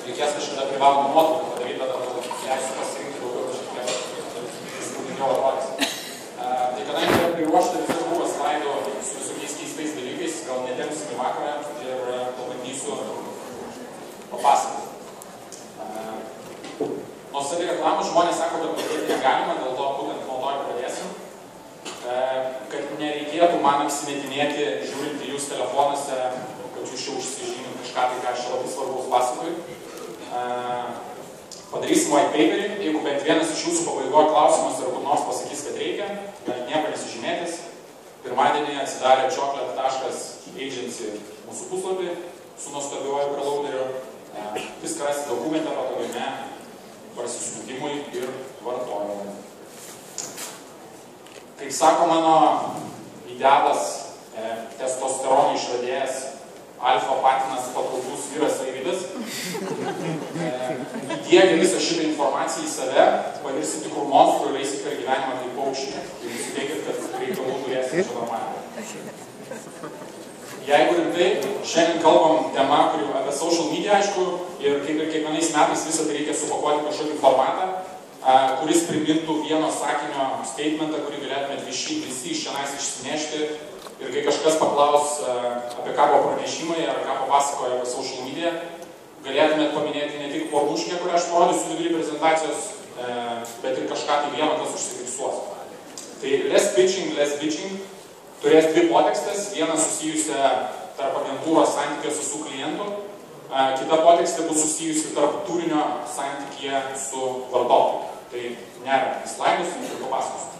reikės kažkada privalomą nuotrauką padaryti, tada leisiu pasirinkti daugiau kažkiek įspūdingiau atrodys. Tai kadangi yra priruošta visų krūvą slaidų su visokiais keistais dalykais, gal netempsim į vakarą ir pabandysiu papasakoti. Nuo savireklamų žmonės sako, kad pradėti negalima, dėl to būtent nuo to ir pradėsim. Kad nereikėtų man apsimetinėti, žiūrint į jūs telefonuose, kad jūs čia užsižymint kažką, tai ką aš labai svarbaus pasakoju. Padarysim white paperį, jeigu bent vienas iš jūsų pabaigoje klausimas ar kur nors pasakys, kad reikia, galite nieko nesižymėtis. Pirmadienį atsidarė chocolate.agency mūsų puslapį su nuostabiuoju prelauderiu. Viską rasti dokumente patogiame prasisjungimui ir vartojimui. Kaip sako mano idealas, testosterono išradėjas, alfa patinas patrauklus vyras Aivydas, įdiegė visą šitą informaciją į save, pavirsi tikrų monstrų ir eisi per gyvenimą kaip paukščiai. Ir jūs teikit, kad reikalų turėsite čia normaliai. Jeigu rimtai, šiandien kalbam tema, kuri apie social media, aišku, ir kaip ir kiekvienais metais visą tai reikia supakuoti kažkokį formatą, kuris primintų vieno sakinio statementą, kurį galėtumėt visi iš šiandien išsinešti. Ir kai kažkas paklaus apie ką buvo pranešimai ar ką papasakoja apie social media, galėtumėt paminėti ne tik pormuškę, kurią aš parodysiu vidury prezentacijos, bet ir kažką tai vieno, kas užsifiksuos. Tai less bitching turės dvi potekstės, viena susijusia tarp agentūros santykiuose su klientu, kita potekstė bus susijusi tarp turinio santykyje su vartotoju. Tai nėra į slaidus ir papasakosiu.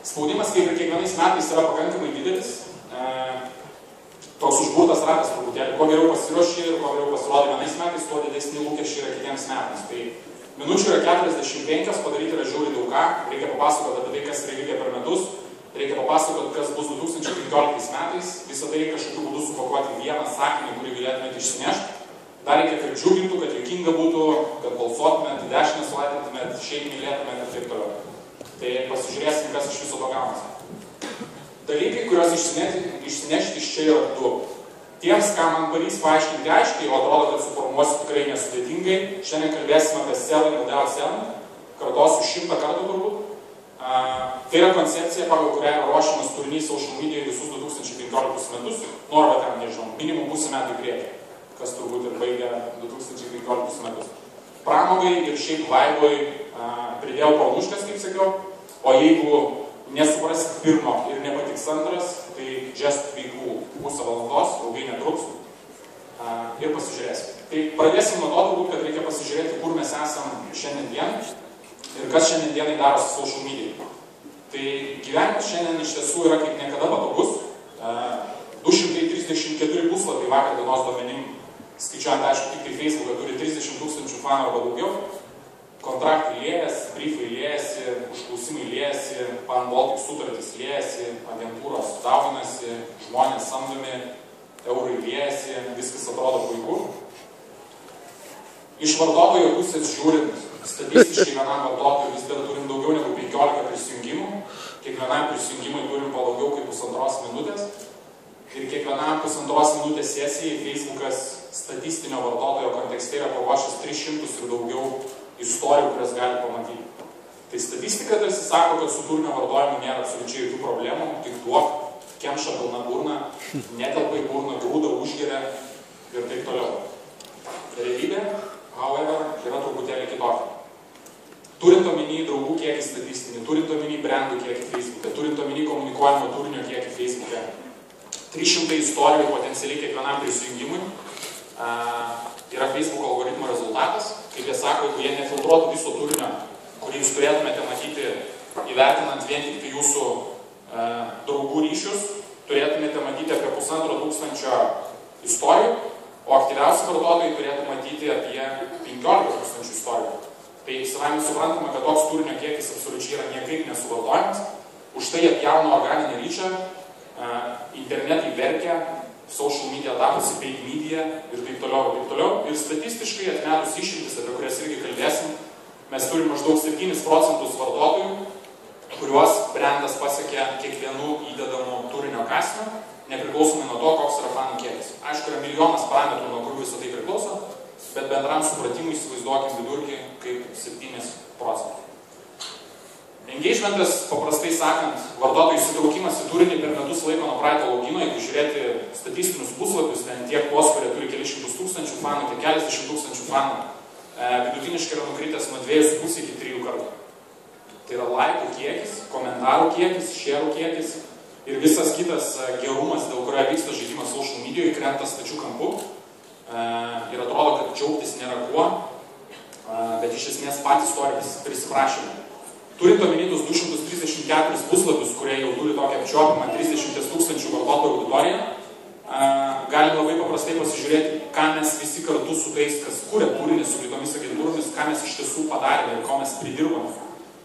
Spaudimas, kaip ir kiekvienais metais, yra pakankamai didelis. Toks užburtas ratas truputėlį. Kuo geriau pasiruoši ir kuo geriau pasirodai vienais metais, tuo didesni lūkesčiai yra kitiems metams. Tai minučių yra 45, padaryti yra žiauriai daug ką. Reikia papasakoti apie tai, kas yra įvykę per metus. Reikia papasakoti, kas bus 2015 metais. Visą tai kažkokiu būdu supakuoti vieną sakinį, kurį galėtumėte išsinešti. Dar reikia, kad džiugintų, kad juokinga būtų, kad balsuotumėt, į dešinę sulaikytumėt, šiaip mylėtumėt ir taip toliau. Tai pasižiūrėsim, kas iš viso to gaunasi. Dalykai, kuriuos išsinešti iš čia yra du. Tiems, ką man pavyks paaiškinti aiškiai, o atrodo, kad suformuosiu tikrai nesudėtingai, šiandien kalbėsime apie selling, without selling. Kartosiu 100 kartų turbūt. Tai yra koncepcija, pagal kurią yra ruošiamas turinys social media visus 2015 metus. Arba ten, nežinau, minimum pusę metų į priekį, kas turbūt ir baigia 2015 metus. Pramogai ir šiaip laivoj pridėjau pormuškas, kaip sakiau, o jeigu nesuprasit pirmo ir nepatiks antras, tai just veikų pusę valandos, ilgai netruks ir pasižiūrėsim. Tai pradėsim nuo to turbūt, kad reikia pasižiūrėti, kur mes esam šiandien dieną ir kas šiandien dienai darosi social media. Tai gyvenimas šiandien iš tiesų yra kaip niekada patogus. 234 puslapiai vakar dienos duomenim, skaičiuojant, aišku, tik tai Facebooką turi 30 000 fanų arba daugiau. Kontraktai liejasi, briefai liejasi, užklausimai liejasi, Pan-Baltic sutartys liejasi, agentūros dauginasi, žmonės samdomi, eurai liejasi, viskas atrodo puiku. Iš vartotojo pusės žiūrint, statistiškai vienam vartotojui vis dar turim daugiau negu 15 prisijungimų. Kiekvienam prisijungimui turim po daugiau kaip 1,5 minutės. Ir kiekvienam 1,5 minutės sesijai Facebookas statistinio vartotojo kontekste yra paruošęs 300 ir daugiau istorijų, kurias gali pamatyti. Tai statistika tarsi sako, kad su turinio vartojimu nėra absoliučiai jokių problemų, tik duok, kemša pilna burna, netelpa į burną, grūda, užgeria ir taip toliau. Realybė, however, yra truputėlį kitokia. Turint omeny draugų kiekį statistinį, turint omeny brandų kiekį Facebook'e, turint omeny komunikuojamo turinio kiekį Facebook'e, 300 istorijų potencialiai kiekvienam prisijungimui yra Facebook algoritmo rezultatas. Kaip jie sako, jeigu jie nefiltruotų viso turinio, kurį jūs turėtumėte matyti, įvertinant vien tik tai jūsų draugų ryšius, turėtumėte matyti apie 1500 istorijų, o aktyviausi vartotojai turėtų matyti apie 15 000 istorijų. Tai savami suprantama, kad toks turinio kiekis absoliučiai yra niekaip nesuvartojamas. Už tai atjauna organinį ryšį, internetai verkia, social media tapusi paid media ir taip toliau, ir taip toliau. Ir statistiškai atmetus išimtis, apie kurias irgi kalbėsim, mes turime maždaug 7% vartotojų, kuriuos brandas pasiekia kiekvienų įdedamų turinio kąsnių, nepriklausomai nuo to, koks yra fanų kiekis. Aišku, yra milijonas parametrų, nuo kurių visą tai priklauso, bet bendram supratimui įsivaizduokim vidurkį kaip 7%. Engagementas, paprastai sakant, vartotojų įsitraukimas į turinį per metus laiko nuo praeito logino, jeigu žiūrėti statistinius puslapius, ten tiek tuos, kurie turi kelius šimtus tūkstančių fanų, tiek keliasdešimt tūkstančių fanų, vidutiniškai yra nukritęs nuo 2,5 iki 3 kartų. Tai yra laikų kiekis, komentarų kiekis, share'ų kiekis ir visas kitas gerumas, dėl kurio vyksta žaidimas social medijoje, krenta stačių kampų. Ir atrodo, kad džiaugtis nėra kuo, bet iš esmės patys to prisiprašėme. Turint omenytus 234 puslapius, kurie jau turi tokią apčiuopimą 30 tūkstančių vartotojų auditoriją, galim labai paprastai pasižiūrėti, ką mes visi kartu su tais, kas kuria turinį su kitomis agentūromis, ką mes iš tiesų padarėme ir ko mes pridirbame.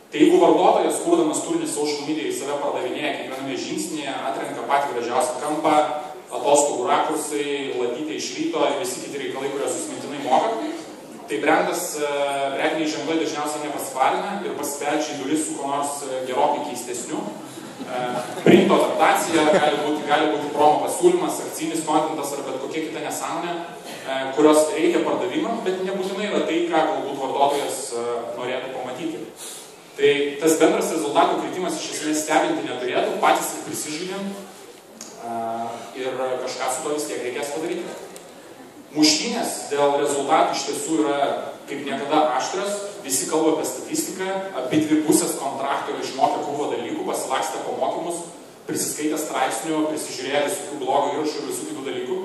Tai jeigu vartotojas, kurdamas turinį social media į save pardavinėja kiekviename žingsnėje, atrenka patį gražiausią kampą, atostogų rakursai, ladytė iš ryto ir visi kiti reikalai, kuriuos jūs mintinai mokat, tai brandas, prekiniai ženklai dažniausiai nepasivarina ir pasibeldžia į duris su ko nors gerokai keistesniu. Printo adaptacija, gali būti promo pasiūlymas, akcinis kontentas ar bet kokia kita nesąmonė, kurios reikia pardavimam, bet nebūtinai yra tai, ką galbūt vartotojas norėtų pamatyti. Tai tas bendras rezultatų kritimas iš esmės stebinti neturėtų, patys ir prisižaidėm ir kažką su to vis tiek reikės padaryti. Muštynės dėl rezultatų iš tiesų yra kaip niekada aštrios, visi kalba apie statistiką, abi dvi pusės kontrakto yra išmokę krūvą dalykų, pasilakstę po mokymus, prisiskaitę straipsnių, prisižiūrėję visokių blogo įrašų ir visų kitų dalykų.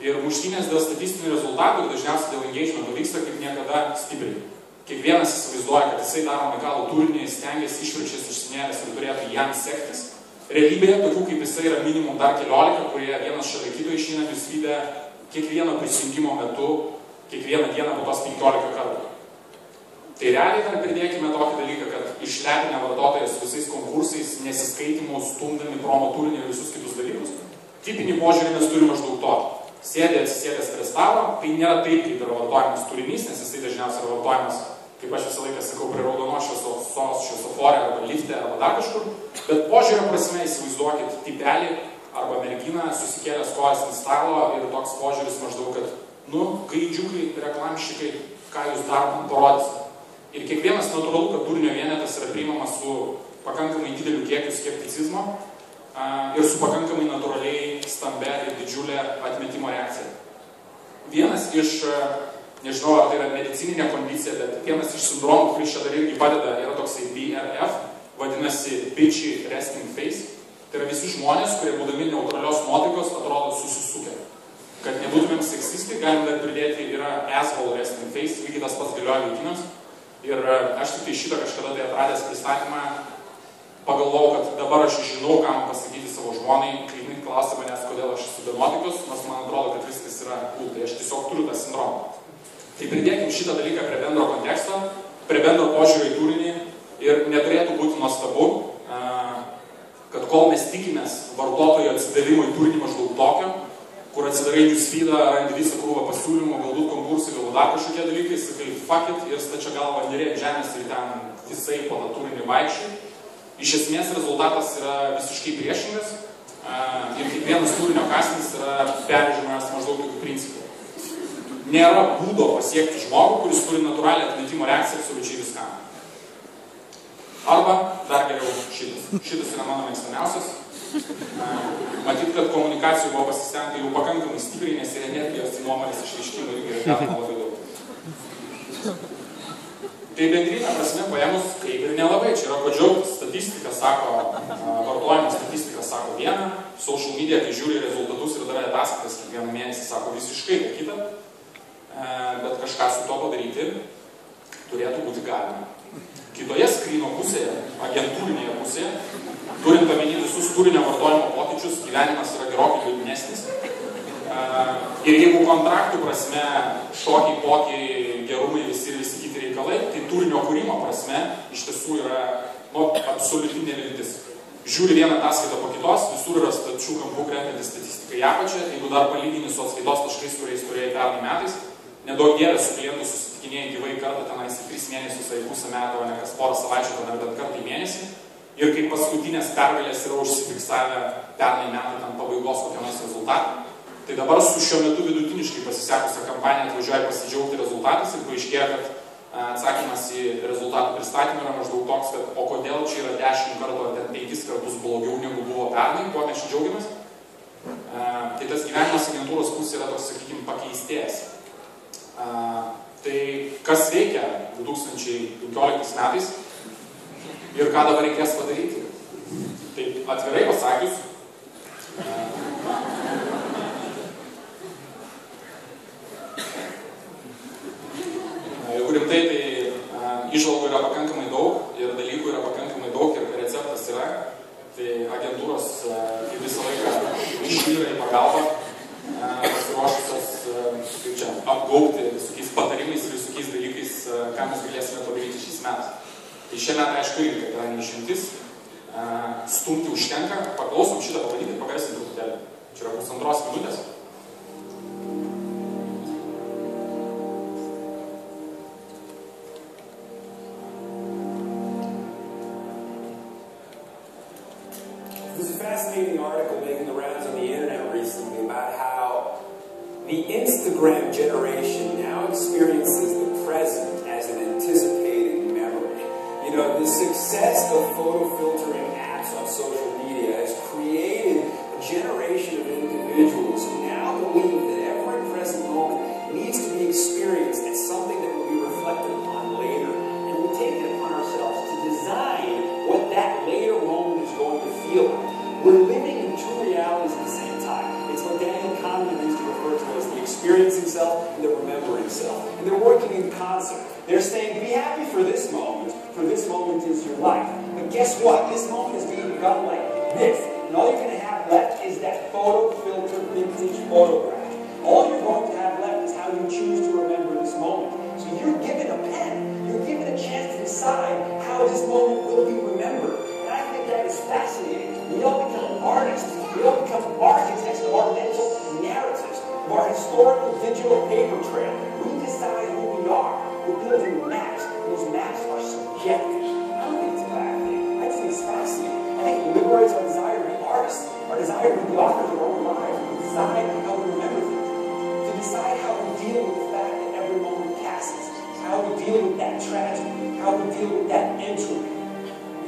Ir muštynės dėl statistinių rezultatų ir dažniausiai dėl engagemento vyksta kaip niekada stipriai. Kiekvienas įsivaizduoja, kad jisai daro unikalų turinį, stengiasi išvirkščias išsinėręs ir turėtų jam sektis. Realybėje, tokių kaip jisai yra minimum dar 14, kurie vienas šalia kito išeina newsfeede kiekvieno prisijungimo metu, kiekvieną dieną po tos 15 kartų. Tai realiai dar pridėkime tokį dalyką, kad išlepinę vartotojas visais konkursais, nesiskaitimų, stumdami promo turinį ir visus kitus dalykus, tipinį požiūrį mes turime maždaug tokį. Sėdės prie stalo, tai nėra taip, kaip yra vartojamas turinys, nes jisai dažniausiai yra vartojamas, kaip aš visą laiką sakau, prie raudonos šviesofore arba lifte arba dar kažkur, bet požiūrio prasme įsivaizduokit tipelį arba merginą susikėlęs kojas ant stalo ir toks požiūris maždaug, kad gaidžiukai, reklamščikai, ką jūs dar man parodysite. Ir kiekvienas natūralu, kad turinio vienetas yra priimamas su pakankamai dideliu kiekiu skepticizmo ir su pakankamai natūraliai stambia ir didžiulė atmetimo reakcija. Vienas iš, nežinau, ar tai yra medicininė kondicija, bet vienas iš sindromų, kuris čia dar irgi padeda, yra toksai BRF, vadinasi Bitchy Resting Face. Tai yra visi žmonės, kurie būdami neutralios nuotaikos atrodo susisukę. Kad nebūtumėm seksistai, galim dar pridėti, yra asshole resting face, lygiai tas pats galioja vaikinams. Ir aš tik tai šitą kažkada tai atradęs pristatymą, pagalvojau, kad dabar aš žinau, ką man pasakyti savo žmonai, kai jinai klausia manęs, kodėl aš esu be nuotaikos, nors man atrodo, kad viskas yra cool, tai aš tiesiog turiu tą sindromą. Tai pridėkim šitą dalyką prie bendro konteksto, prie bendro požiūrio į turinį ir neturėtų būti nuostabu, kad kol mes tikimės vartotojo atsidavimo į turinį maždaug tokio, kur atsidarai newsfeedą, randi visą krūvą pasiūlymų, galbūt konkursai, galbūt dar kažkokie dalykai, sakai fuck it ir stačia galva nerėk žemės ir ten visai po tą turinį vaikščiai. Iš esmės rezultatas yra visiškai priešingas ir kiekvienas turinio kąsnis yra peržiūrimas maždaug tokiu principu. Nėra būdo pasiekti žmogų, kuris turi natūralią atmetimo reakciją absoliučiai viskam. Arba, dar geriau, šitas. Šitas yra mano mėgstamiausias. Matyt, kad komunikacijų buvo pasistengta jau pakankamai stipriai, nes ir energijos nuomonės išreiškimų irgi yra labai daug. Tai bendrinė prasme paėmus, kaip ir nelabai, čia yra ko džiaugtis. Statistika sako, vartojimo statistika sako vieną, social media, kai žiūri rezultatus ir daro ataskaitas kiekvieną mėnesį, sako visiškai kitą, bet kažką su to padaryti turėtų būti galima. Kitoje skryno pusėje, agentūrinėje pusėje, turint omeny visus turinio vartojimo pokyčius, gyvenimas yra gerokai liūdnesnis. Ir jeigu kontraktų prasme šokiai, pokiai, gerumai visi kiti reikalai, tai turinio kūrimo prasme iš tiesų yra absoliuti neviltis. Žiūri vieną ataskaitą po kitos, visur yra stačių kampų krentanti statistika į apačią, jeigu dar palygini su atskaitos taškais, kuriais turėjai pernai metais, nedaug gėrė su klientu susitikinėjai gyvai kartą tenais 3 mėnesius ar pusę metų, o ne kas porą savaičių, o ne bent kartą į mėnesį. Ir kaip paskutinės pergalės yra užsifiksavę pernai metų ten pabaigos kokiamis rezultatą. Tai dabar su šiuo metu vidutiniu vidutiniškai pasisekusią kampaniją atvažiuoja pasidžiaugti rezultatais ir paaiškėja, kad atsakymas į rezultatų pristatymą yra maždaug toks, kad o kodėl čia yra 10 kartų ar 5 kartus blogiau negu buvo pernai, kuo mes čia džiaugiamės. Tai tas gyvenimas agentūros pusė yra toks, sakykime, pakeistėjęs. Tai kas veikia 2015 metais ir ką dabar reikės padaryti? Tai atvirai pasakius, jeigu rimtai, tai įžvalgų yra pakankamai daug ir dalykų yra pakankamai daug ir receptas yra, tai agentūros kaip visą laiką išvyra į pagalbą, pasiruošusios, kaip čia, apgaubti visokiais patarimais ir visokiais dalykais, ką mes galėsime padaryti šiais metais. Tai šiame metai, aišku, irgi, kad yra neišimtis, stumti užtenka, paklausom šitą pabandyti, pagarsinti truputėlį. Čia yra 1,5 minutės. There's a fascinating article making the rounds on the internet recently about how the Instagram generation now experiences the present as an anticipated memory. You know, the success of photo filtering apps on social media has created a generation of individuals who now believe that every present moment needs to be experienced as something that will be reflected upon later. And we take it upon ourselves to design what that later moment is going to feel like. We're living in two realities at the same time. It's what Daniel Kahneman used to refer to as the experiencing self and the remembering self. And they're working in concert. They're saying, be happy for this moment is your life. But guess what? This moment is being begun like this. And all you're going to have left is that photo filter vintage photograph. All you're going to have left is how you choose to remember this moment. So you're given a pen. You're given a chance to decide how this moment will be remembered. And I think that is fascinating. We all become artists. We all become architects of our mental narratives, of our historical digital paper trail. We decide who we are. We're building maps. Those maps are subjective. I don't think it's a bad thing. I just think it's fascinating. I think it liberates our desire to be artists, our desire to be the authors of our own lives, to decide how we remember things, to decide how we deal with the fact that every moment passes, how we deal with that tragedy, how we deal with that entropy.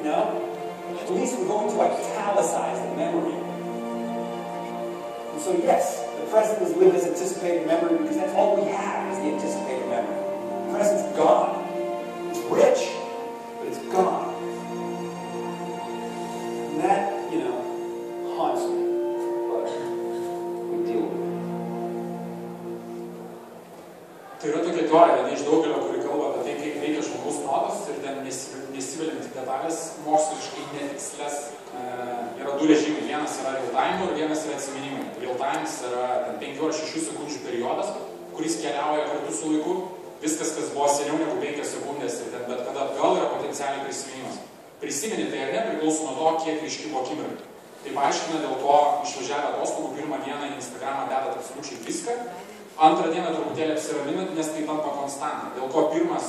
You know? At least we're going to italicize the memory. And so yes, the present is lived as anticipated memory because that's all we have is the anticipated memory. The present's gone. It's rich, but it's gone. And that, you know, haunts me. But we deal with it. Tai yra tokia teorija, viena iš daugelio, kuri kalba apie tai, kaip veikia žmogaus protas ir ten nesiveliant į detalės, moksliškai netikslės. Yra du režimai. Vienas yra real time ir vienas yra atsiminimai. Real time yra 5 ar 6 sekundžių periodas, kuris keliauja kartu su laiku. Viskas, kas buvo seniau negu 5 sekundės ir ten bet kada atgal yra potencialiai prisiminimas. Prisiminti tai ar ne priklauso nuo to, kiek ryški buvo akimirka. Tai paaiškina, dėl ko išvažiavę atostogų pirmą dieną į Instagramą dedat absoliučiai viską, antrą dieną truputėlį apsiraminat, nes tai tampa konstanta. Dėl ko pirmas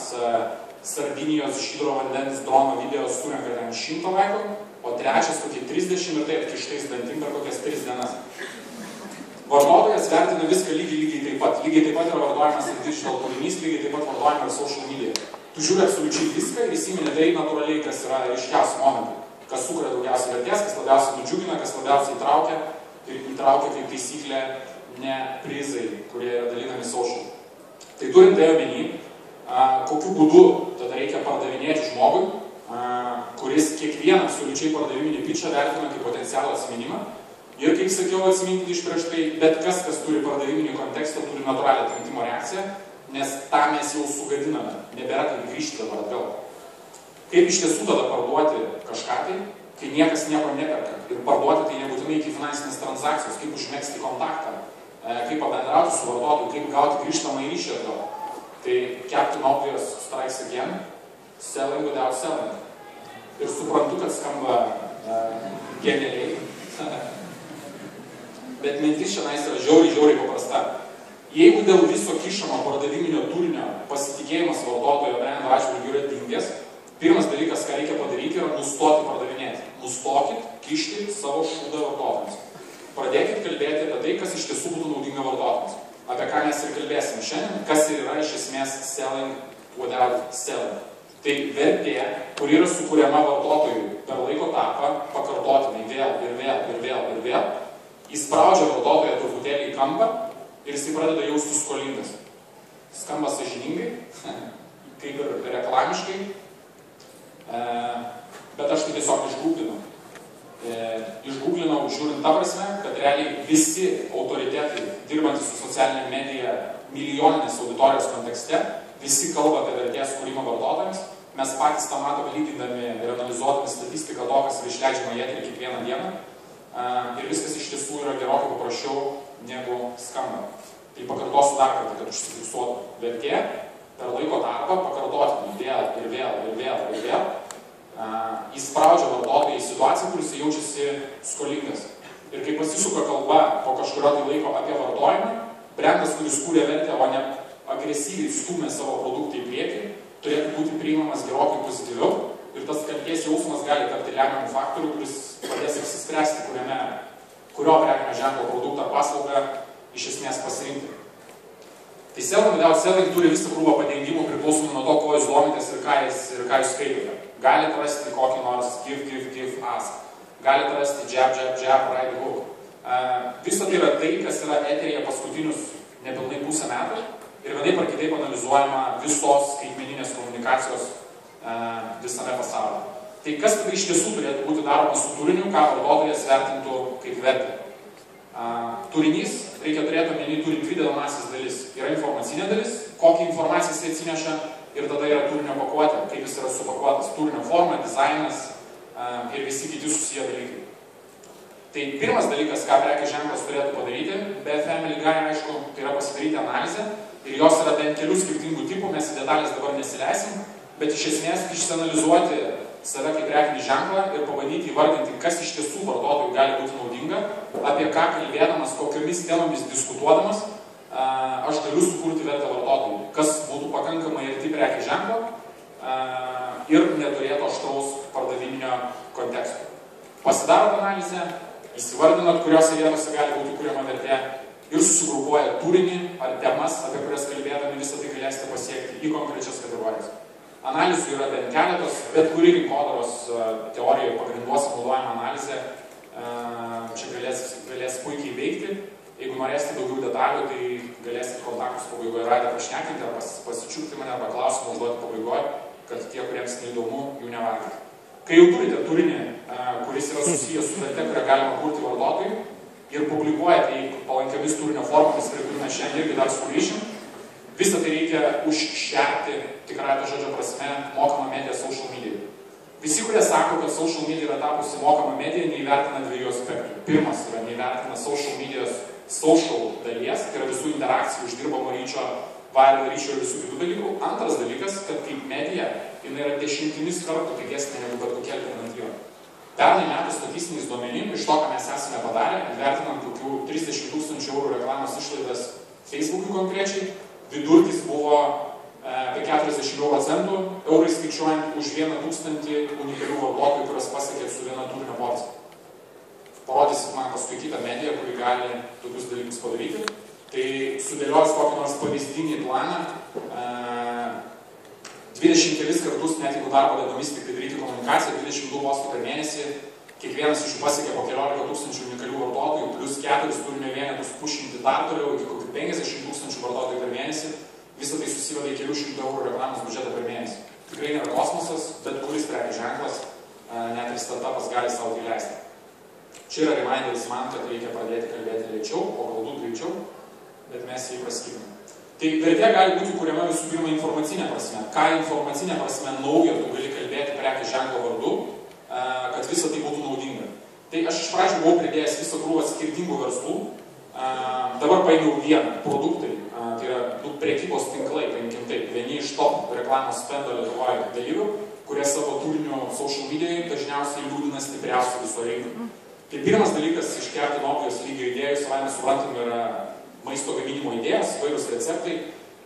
Sardinijos žydro vandens drono video surenka ten 100 laikų, o trečias kokį 30 ir tai atkištais dantim per kokias 3 dienas. Vartotojas vertina viską lygiai taip pat. Lygiai taip pat yra vartojamas ir digital turinys, lygiai taip pat vartojama ir social media. Tu žiūri absoliučiai viską ir įsimeni tai natūraliai, kas yra ryškiausi momentai. Kas sukuria daugiausiai vertės, kas labiausiai nudžiugina, kas labiausiai įtraukia. Ir įtraukia kaip taisyklė ne prizai, kurie yra dalinami social. Tai turint tai omeny, kokiu būdu tada reikia pardavinėti žmogui, kuris kiekvieną absoliučiai pardaviminį pitchą vertina kaip potencialų atsiminimą. Ir, kaip sakiau, atsiminti iš prieš tai, bet kas turi pardaviminį kontekstą, turi natūralią atmetimo reakciją, nes tą mes jau sugadiname, nebėra kaip grįžti dabar atgal. Kaip iš tiesų tada parduoti kažką tai, kai niekas nieko neperka. Ir parduoti tai nebūtinai iki finansinės transakcijos, kaip užmegzti kontaktą, kaip pabendrauti su vartotoju, kaip gauti grįžtamą į ryšį atgal. Tai Captain Obvious strikes again, selling without selling. Ir suprantu, kad skamba genialiai. Bet mintis šiandien yra žiauriai paprasta. Jeigu dėl viso kišamo pardaviminio turinio pasitikėjimas vartotojo brendo atžvilgiu yra dingęs, pirmas dalykas, ką reikia padaryti, yra nustoti pardavinėti. Nustokit kišti savo šūdą vartotojams. Pradėkit kalbėti apie tai, kas iš tiesų būtų naudinga vartotojams. Apie ką selling without selling. Tai vertė, kur yra sukūriama vartotojui per laiko tarpą, pakartotinai vėl, įspraudžia vartotoją truputėlį į kampą ir jis pradeda jaustis skolingas. Skamba sąžiningai, kaip ir reklamiškai, bet aš tai tiesiog išgūglinau. Išgūglinau, žiūrint tą prasme, kad realiai visi autoritetai, dirbantys su socialinė medija milijoninės auditorijos kontekste, visi kalba apie vertės kūrimą vartotojams. Mes patys tą matome lygindami ir analizuodami statistiką to, kas yra išleidžiama į eterį kiekvieną dieną. Ir viskas iš tiesų yra gerokai paprasčiau negu skamba. Tai pakartosiu dar kartą, kad užsifiksuotų. Vertė per laiko tarpą pakartotinai vėl įspraudžia vartotojai į situaciją, kuris jaučiasi skolingas. Ir kai pasisuka kalba po kažkurio tai laiko apie vartojimą, brendas, kuris kūrė vertę, o ne agresyviai stumė savo produktą į priekį, turėtų būti priimamas gerokai pozityviau ir tas kaltės jausmas gali tapti lemiamų faktorių, kuris padės apsispręsti, kurio prekinio ženklo produktą ar paslaugą iš esmės pasirinkti. Tai selling without selling turi visą krūvą padengimų priklausomai nuo to, ko jūs domitės ir ką jūs skaitote. Galite rasti kokį nors give, ask. Galite rasti jab, right hook. Viso tai yra tai, kas yra eteryje paskutinius nepilnai pusę metų. Ir vienaip ar kitaip analizuojama visos skaitmeninės komunikacijos visame pasaulyje. Tai kas tada iš tiesų turėtų būti daroma su turiniu, ką vartotojas vertintų kaip vertę? Turinys, reikia turėti omeny, turi dvi dedamąsias dalis. Yra informacinė dalis, kokią informaciją jis atsineša, ir tada yra turinio pakuotė, kaip jis yra supakuotas, turinio forma, dizainas ir visi kiti susiję dalykai. Tai pirmas dalykas, ką prekės ženklas turėtų padaryti, be Family Guy, aišku, tai yra pasidaryti analizę. Ir jos yra bent kelių skirtingų tipų, mes į detalės dabar nesileisim, bet iš esmės išsianalizuoti save kaip prekinį ženklą ir pabandyti įvardinti, kas iš tiesų vartotojui gali būti naudinga, apie ką kalbėdamas, kokiomis temomis diskutuodamas, aš galiu sukurti vertę vartotojui, kas būtų pakankamai arti prekės ženklo ir neturėtų aštraus pardaviminio konteksto. Pasidarot analizę, įsivardinat, kuriuose vietose gali būti kuriama vertė, ir susigrupuoja turinį ar temas, apie kurias kalbėdami visą tai galėsite pasiekti į konkrečias kategorijas. Analizų yra bent keletos, bet kuri rinkodaros teorijoje pagrinduose naudojama analizė čia galės puikiai veikti. Jeigu norėsite daugiau detalių, tai galėsite kontaktus pabaigoje radę pašnekinti ar pasičiūpti mane arba klausimą užduoti pabaigoje, kad tie, kuriems neįdomu, jų nevalgyti. Kai jau turite turinį, kuris yra susijęs su verte, kurią galima kurti vartotojui, ir publikuoja tai palankiamis turinio formomis, prie kurių mes šiandien irgi dar sugrįšim, visą tai reikia užšerti, tikrąją to žodžio prasme, mokamą mediją social media. Visi, kurie sako, kad social media yra tapusi mokama medija, neįvertina dviejų aspektų. Pirmas yra neįvertina social medijos social dalies, tai yra visų interakcijų, uždirbamo ryčio, viral ryčio ir visų kitų dalykų. Antras dalykas, kad kaip medija, jinai yra 10 kartų pigesnė negu bet kokia alternatyva. Pernai metų statistiniais duomenim, iš to, ką mes esame padarę, vertinant kokių 30 000 eurų reklamos išlaidas Facebook'ui konkrečiai, vidurkis buvo apie 40 centų eurai skaičiuojant už 1000 unikalių vartotojų, kurios pasiekė su viena turinio porcija. Parodysit man paskui kitą mediją, kuri gali tokius dalykus padaryti. Tai sudėliojus kokį nors pavyzdinį planą, 20 kelis kartus, net jeigu darbo dienomis tik daryti komunikaciją, 22 postų per mėnesį, kiekvienas iš jų pasiekė po 14 000 unikalių vartotojų, plus 4 turinio vienetus pušinti dar toliau iki kokių 50 000 vartotojų per mėnesį, visą tai susiveda į kelių šimtų eurų reklamos biudžetą per mėnesį. Tikrai nėra kosmosas, bet kuris prekės ženklas, net ir startupas gali savo tai leisti. Čia yra reminderis man, kad reikia pradėti kalbėti lėčiau, o galbūt greičiau, bet mes jį praskydame. Tai vertė gali būti kuriama visų pirma informacinė prasme. Ką informacinė prasme naujo tu gali kalbėti prekės ženklo vardu, kad visą tai būtų naudinga. Tai aš iš pradžių buvau pridėjęs visą krūvą skirtingų verslų. Dabar paėmiau vieną produktai, tai yra prekybos tinklai, paimkim taip, vieni iš top reklamos spendo Lietuvoje dalyvių, kurie savo turiniu social medijai dažniausiai liūdina stipriausių viso rinką. Tai pirmas dalykas iš Kertinopijos lygio idėjų, savaime suprantam, yra maisto gaminimo idėjos, vairūs receptai,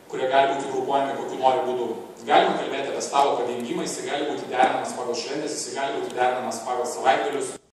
kurie gali būti grupuojami kokiu nori būdu. Galima kalbėti apie stalo padengimą, jis gali būti derinamas pagal šventės, jis gali būti derinamas pagal savaitgalius,